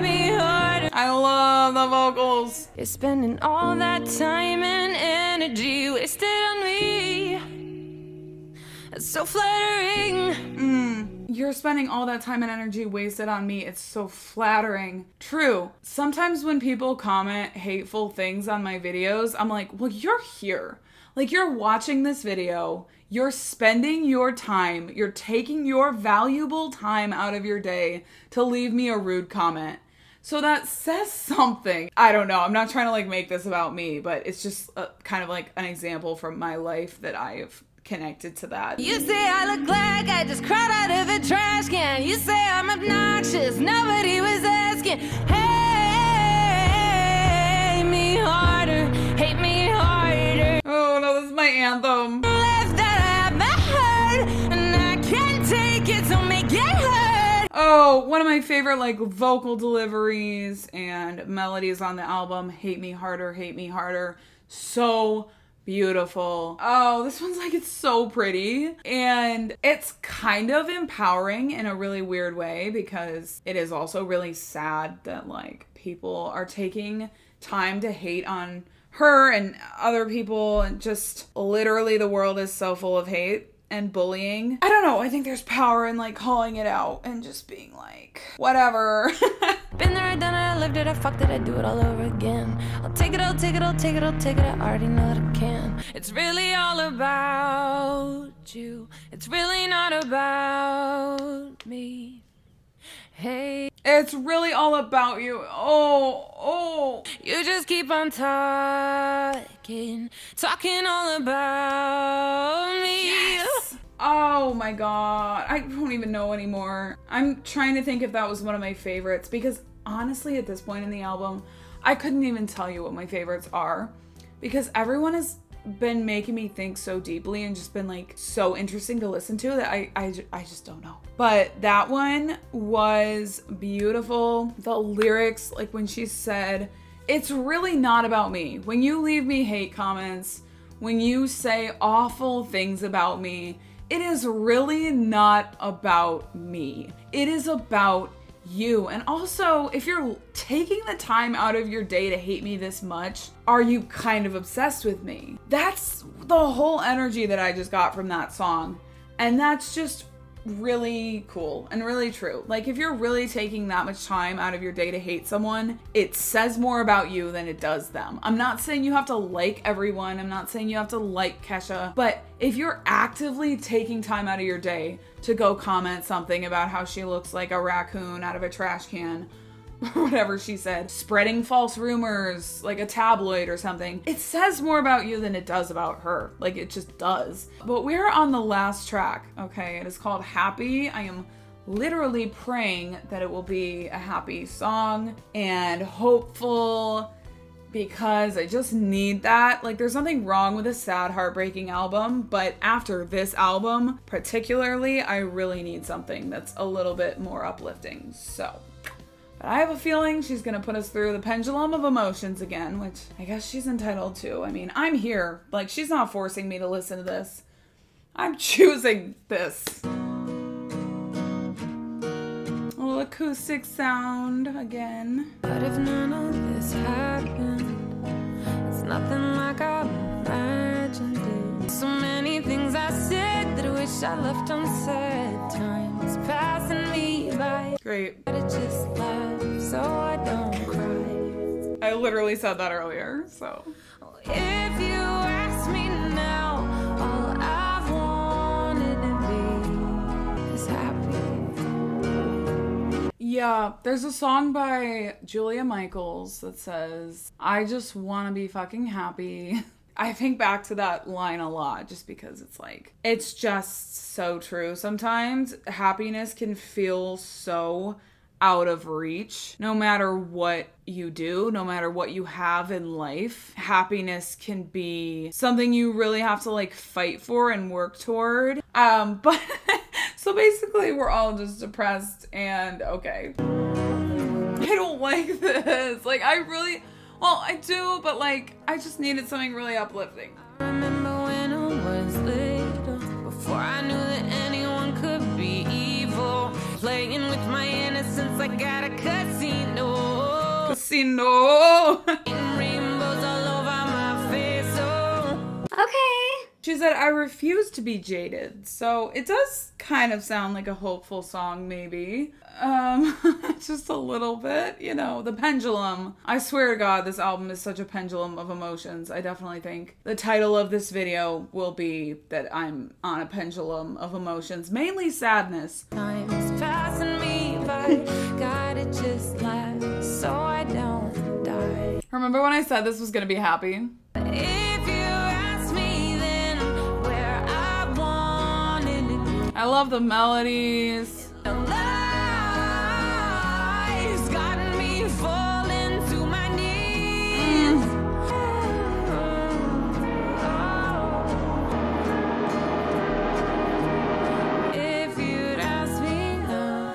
be harder. I love the vocals. You're spending all that time and energy wasted on me. It's so flattering. You're spending all that time and energy wasted on me. It's so flattering. True. Sometimes when people comment hateful things on my videos, I'm like, well, you're here. Like, you're watching this video. You're spending your time. You're taking your valuable time out of your day to leave me a rude comment. So that says something. I don't know. I'm not trying to like make this about me, but it's just kind of like an example from my life that I've connected to that. You say I look like I just crawled out of a trash can. You say I'm obnoxious, nobody was asking. Hate me harder, hate me harder. Oh no, this is my anthem. Left that I haven't heard, and I can't take it, so make it hurt. Oh, one of my favorite like vocal deliveries and melodies on the album, Hate Me Harder, Hate Me Harder. So beautiful. Oh, this one's like, it's so pretty. And it's kind of empowering in a really weird way, because it is also really sad that like people are taking time to hate on her and other people, and just literally the world is so full of hate and bullying. I don't know. I think there's power in like calling it out and just being like, whatever. Been there, I done it, I lived it, I fucked it, I do it all over again. I'll take it, I'll take it, I'll take it, I'll take it, I already know that I can. It's really all about you. It's really not about me. Hey. It's really all about you. Oh. You just keep on talking all about me. Yes. Oh my god. I don't even know anymore. I'm trying to think if that was one of my favorites, because honestly at this point in the album, I couldn't even tell you what my favorites are, because everyone has been making me think so deeply and just been like so interesting to listen to that I just don't know. But that one was beautiful. The lyrics, like when she said, it's really not about me. When you leave me hate comments, when you say awful things about me, it is really not about me. It is about you. And also, if you're taking the time out of your day to hate me this much, are you kind of obsessed with me? That's the whole energy that I just got from that song. And that's just really cool and really true. Like, if you're really taking that much time out of your day to hate someone, it says more about you than it does them. I'm not saying you have to like everyone. I'm not saying you have to like Kesha. But if you're actively taking time out of your day to go comment something about how she looks like a raccoon out of a trash can, or whatever she said, spreading false rumors like a tabloid or something, it says more about you than it does about her. Like, it just does. But we're on the last track, okay? It is called Happy. I am literally praying that it will be a happy song and hopeful, because I just need that. Like, there's nothing wrong with a sad, heartbreaking album, but after this album particularly, I really need something that's a little bit more uplifting. So, but I have a feeling she's gonna put us through the pendulum of emotions again, which I guess she's entitled to. I mean, I'm here. Like, she's not forcing me to listen to this. I'm choosing this. A little acoustic sound again. But if none of this happened, it's nothing like I imagined it. So many things I said that I wish I left unsaid. Time's passing me great. Just laugh so I don't cry. I literally said that earlier, so. If you ask me now, all I've wanted to be is happy. Yeah, there's a song by Julia Michaels that says, I just want to be fucking happy. I think back to that line a lot just because it's like, it's just so true. Sometimes happiness can feel so out of reach. No matter what you do, no matter what you have in life, happiness can be something you really have to like fight for and work toward. But so basically we're all just depressed and okay. I don't like this. Like well, I do, but like, I just needed something really uplifting. I remember when I was little, before I knew that anyone could be evil. Playing with my innocence, I got a casino. Casino! Rainbows all over my face, oh. Okay. She said, I refuse to be jaded. So it does kind of sound like a hopeful song, maybe. Just a little bit, you know, the pendulum. I swear to God, this album is such a pendulum of emotions. I definitely think the title of this video will be that I'm on a pendulum of emotions, mainly sadness. Time's passing me by, gotta just laugh so I don't die. Remember when I said this was gonna be happy? If you ask me then where I wanted to I love the melodies. Lies gotten me falling to my knees. If you'd ask me now,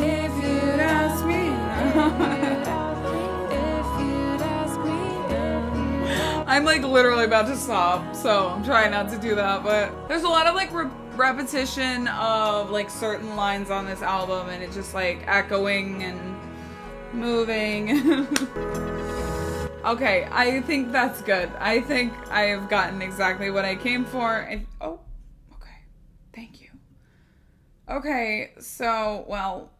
if you'd ask me if you'd ask me I'm like literally about to sob, so I'm trying not to do that, but there's a lot of like repetition of like certain lines on this album and it's just like echoing and moving. Okay, I think that's good. I think I have gotten exactly what I came for and oh, okay. Thank you. Okay, so, well,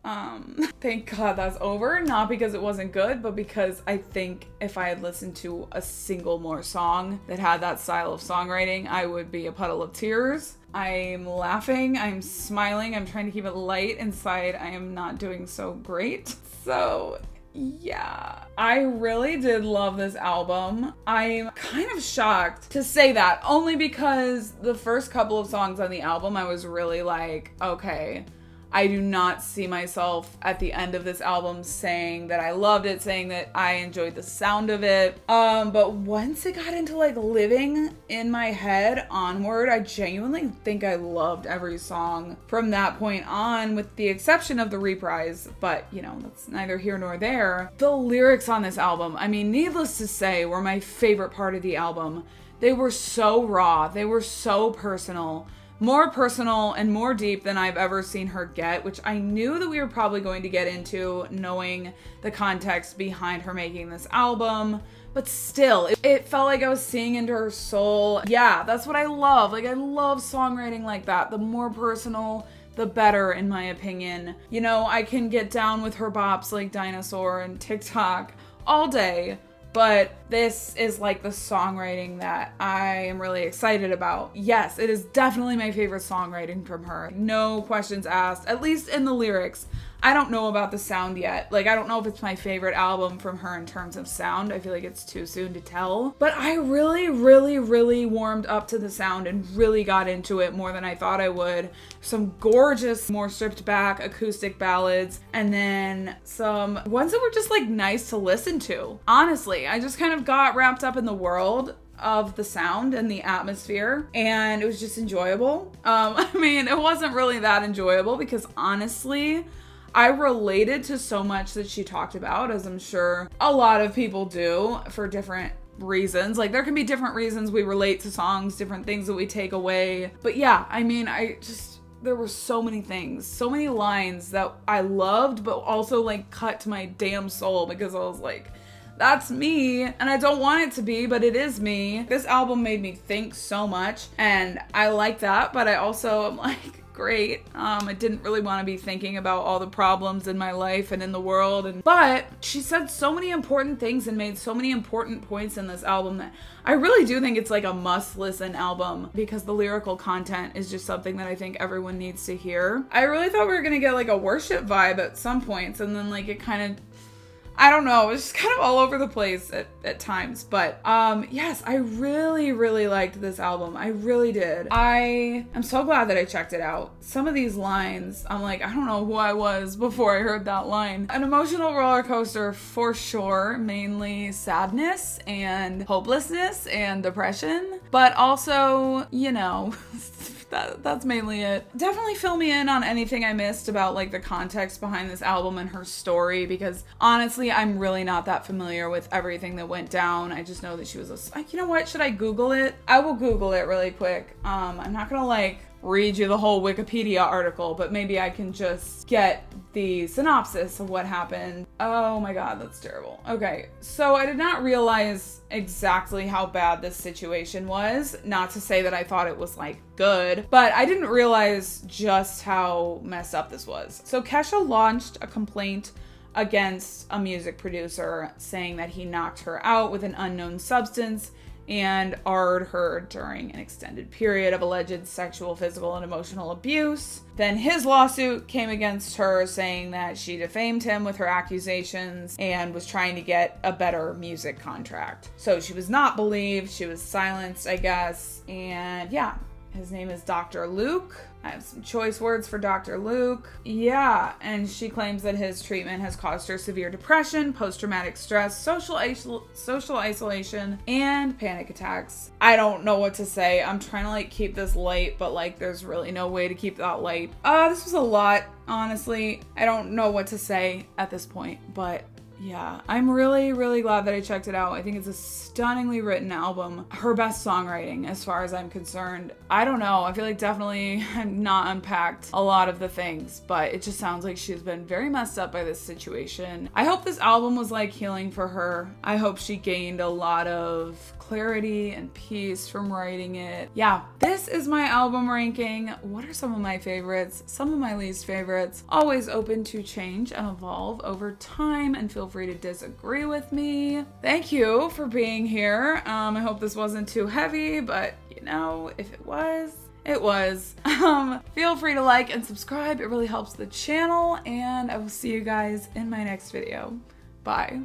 thank God that's over. Not because it wasn't good, but because I think if I had listened to a single more song that had that style of songwriting, I would be a puddle of tears. I'm laughing, I'm smiling, I'm trying to keep it light. Inside, I am not doing so great. So, yeah. I really did love this album. I'm kind of shocked to say that, only because the first couple of songs on the album, I was really like, okay, I do not see myself at the end of this album saying that I loved it, saying that I enjoyed the sound of it. But once it got into like living in my head onward, I genuinely think I loved every song from that point on, with the exception of the Reprise. But you know, that's neither here nor there. The lyrics on this album, I mean, needless to say, were my favorite part of the album. They were so raw, they were so personal. More personal and more deep than I've ever seen her get, which I knew that we were probably going to get into, knowing the context behind her making this album. But still, it felt like I was seeing into her soul. Yeah, that's what I love. Like, I love songwriting like that. The more personal, the better, in my opinion. You know, I can get down with her bops like Dinosaur and TikTok all day. But this is like the songwriting that I am really excited about. Yes, it is definitely my favorite songwriting from her. No questions asked, at least in the lyrics. I don't know about the sound yet. Like, I don't know if it's my favorite album from her in terms of sound. I feel like it's too soon to tell. But I really warmed up to the sound and really got into it more than I thought I would. Some gorgeous, more stripped back acoustic ballads, and then some ones that were just like nice to listen to. Honestly, I just kind of got wrapped up in the world of the sound and the atmosphere, and it was just enjoyable. I mean, it wasn't really that enjoyable because honestly, I related to so much that she talked about, as I'm sure a lot of people do for different reasons. Like, there can be different reasons we relate to songs, different things that we take away. But yeah, I mean, there were so many things, so many lines that I loved, but also like cut to my damn soul because I was like, that's me, and I don't want it to be, but it is me. This album made me think so much, and I like that, but I also am like, great. I didn't really want to be thinking about all the problems in my life and in the world, but she said so many important things and made so many important points in this album that I really do think it's like a must listen album, because the lyrical content is just something that I think everyone needs to hear. I really thought we were gonna get like a worship vibe at some points, and then like it kind of, I don't know, it was just kind of all over the place at times. But yes, I really, really liked this album. I really did. I am so glad that I checked it out. Some of these lines, I'm like, I don't know who I was before I heard that line. An emotional roller coaster for sure, mainly sadness and hopelessness and depression, but also, you know, that's mainly it. Definitely fill me in on anything I missed about like the context behind this album and her story, because honestly, I'm really not that familiar with everything that went down. I just know that she was you know what, should I Google it? I will Google it really quick. I'm not gonna like read you the whole Wikipedia article, but maybe I can just get the synopsis of what happened. Oh my god, that's terrible. Okay, so I did not realize exactly how bad this situation was. Not to say that I thought it was like good, but I didn't realize just how messed up this was. So Kesha launched a complaint against a music producer saying that he knocked her out with an unknown substance and R'd her during an extended period of alleged sexual, physical, and emotional abuse. Then his lawsuit came against her saying that she defamed him with her accusations and was trying to get a better music contract. So she was not believed, she was silenced, I guess, and yeah. His name is Dr. Luke. I have some choice words for Dr. Luke. Yeah, and she claims that his treatment has caused her severe depression, post-traumatic stress, social isolation, and panic attacks. I don't know what to say. I'm trying to like keep this light, but like there's really no way to keep that light. This was a lot, honestly. I don't know what to say at this point, but yeah, I'm really, really glad that I checked it out. I think it's a stunningly written album. Her best songwriting, as far as I'm concerned. I don't know. I feel like definitely I've not unpacked a lot of the things, but it just sounds like she's been very messed up by this situation. I hope this album was like healing for her. I hope she gained a lot of clarity and peace from writing it. Yeah, this is my album ranking. What are some of my favorites? Some of my least favorites. Always open to change and evolve over time, and feel free to disagree with me. Thank you for being here. I hope this wasn't too heavy, but you know, if it was, it was. Feel free to like and subscribe. It really helps the channel, and I will see you guys in my next video. Bye.